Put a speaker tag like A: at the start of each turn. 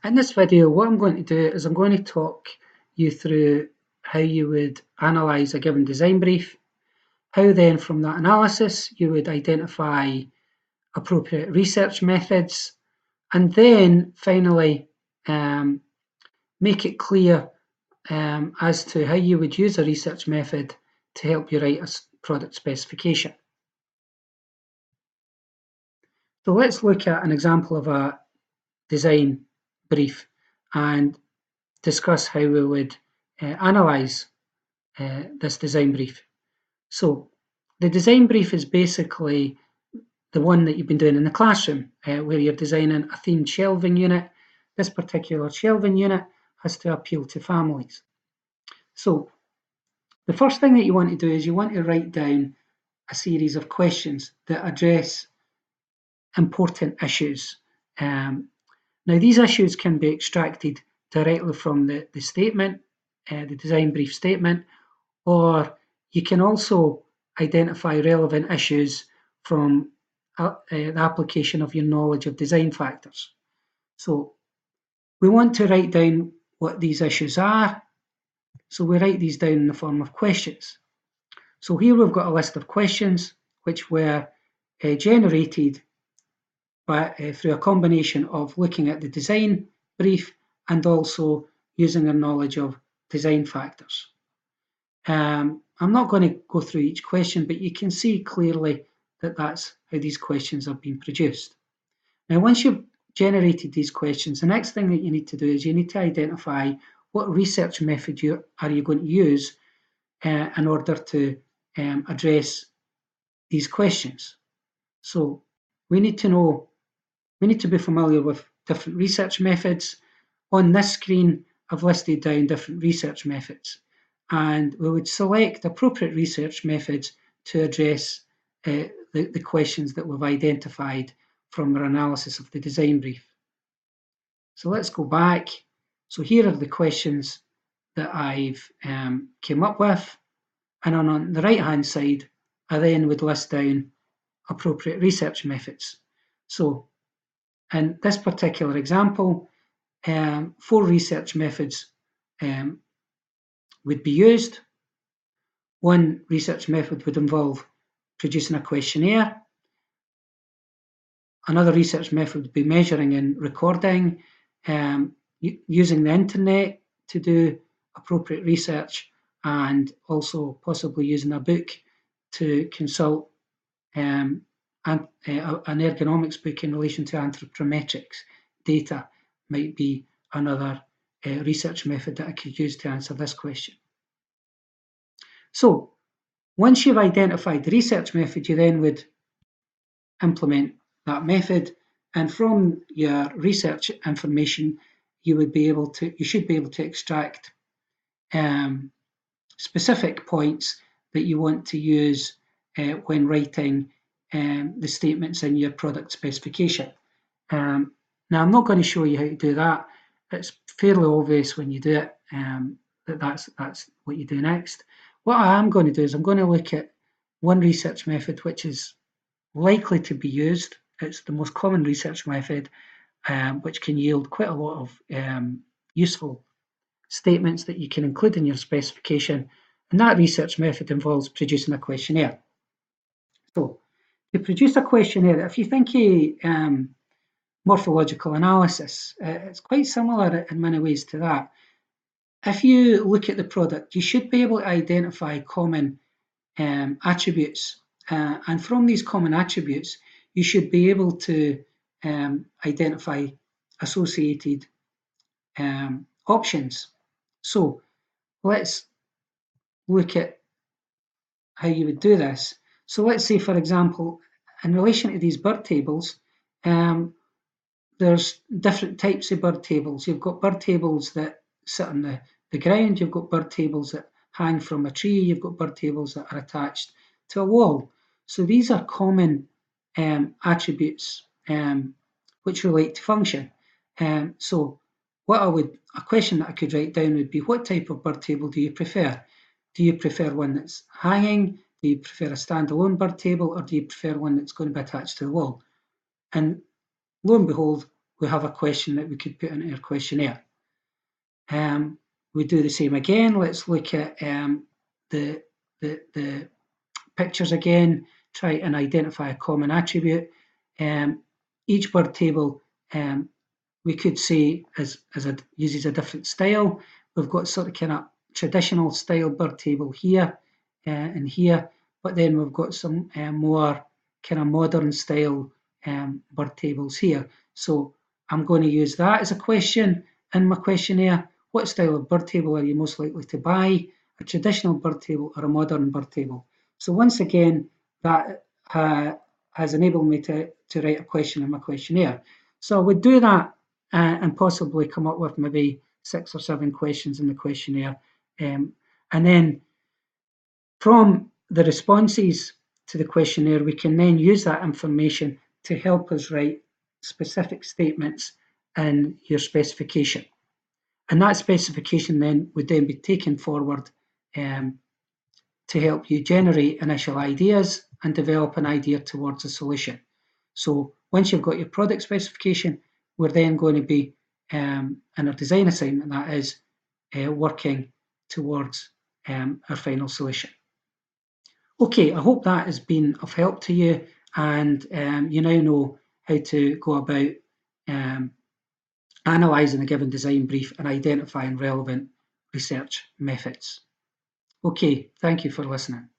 A: In this video, what I'm going to do is I'm going to talk you through how you would analyse a given design brief, how then from that analysis you would identify appropriate research methods, and then finally make it clear as to how you would use a research method to help you write a product specification. So let's look at an example of a design brief and discuss how we would analyse this design brief. So the design brief is basically the one that you've been doing in the classroom, where you're designing a themed shelving unit. This particular shelving unit has to appeal to families. So the first thing that you want to do is you want to write down a series of questions that address important issues. Now these issues can be extracted directly from the statement, the design brief statement, or you can also identify relevant issues from the application of your knowledge of design factors. So we want to write down what these issues are, so we write these down in the form of questions. So here we've got a list of questions which were generated through a combination of looking at the design brief and also using our knowledge of design factors. I'm not going to go through each question, but you can see clearly that that's how these questions have been produced. Now, once you've generated these questions, the next thing that you need to do is you need to identify what research method are you going to use in order to address these questions. So we need to be familiar with different research methods. On this screen, I've listed down different research methods, and we would select appropriate research methods to address the questions that we've identified from our analysis of the design brief. So let's go back. So here are the questions that I've came up with, and on the right hand side I then would list down appropriate research methods. So in this particular example, 4 research methods would be used. One research method would involve producing a questionnaire. Another research method would be measuring and recording, using the internet to do appropriate research, and also possibly using a book to consult an ergonomics book in relation to anthropometrics data might be another research method that I could use to answer this question. So once you've identified the research method, you then would implement that method, and from your research information you should be able to extract specific points that you want to use when writing the statements in your product specification. Now I'm not going to show you how to do that. It's fairly obvious when you do it that's what you do next. What I am going to do is I'm going to look at one research method which is likely to be used. It's the most common research method, which can yield quite a lot of useful statements that you can include in your specification, and that research method involves producing a questionnaire. So to produce a questionnaire, if you think of morphological analysis, it's quite similar in many ways to that. If you look at the product, you should be able to identify common attributes, and from these common attributes you should be able to identify associated options. So let's look at how you would do this. So let's say, for example, in relation to these bird tables, there's different types of bird tables. You've got bird tables that sit on the ground, you've got bird tables that hang from a tree, you've got bird tables that are attached to a wall. So these are common attributes which relate to function. So a question that I could write down would be, what type of bird table do you prefer? Do you prefer one that's hanging? Do you prefer a standalone bird table, or do you prefer one that's going to be attached to the wall? And lo and behold, we have a question that we could put into our questionnaire. We do the same again. Let's look at the pictures again, try and identify a common attribute. Each bird table we could say uses a different style. We've got sort of kind of traditional style bird table here and here, but then we've got some more kind of modern style bird tables here. So I'm going to use that as a question in my questionnaire. What style of bird table are you most likely to buy? A traditional bird table or a modern bird table? So once again, that has enabled me to write a question in my questionnaire. So I would do that and possibly come up with maybe 6 or 7 questions in the questionnaire. And then from the responses to the questionnaire, we can then use that information to help us write specific statements in your specification. And that specification then would then be taken forward to help you generate initial ideas and develop an idea towards a solution. So once you've got your product specification, we're then going to be in our design assignment, that is working towards our final solution. Okay, I hope that has been of help to you, and you now know how to go about analysing a given design brief and identifying relevant research methods. Okay, thank you for listening.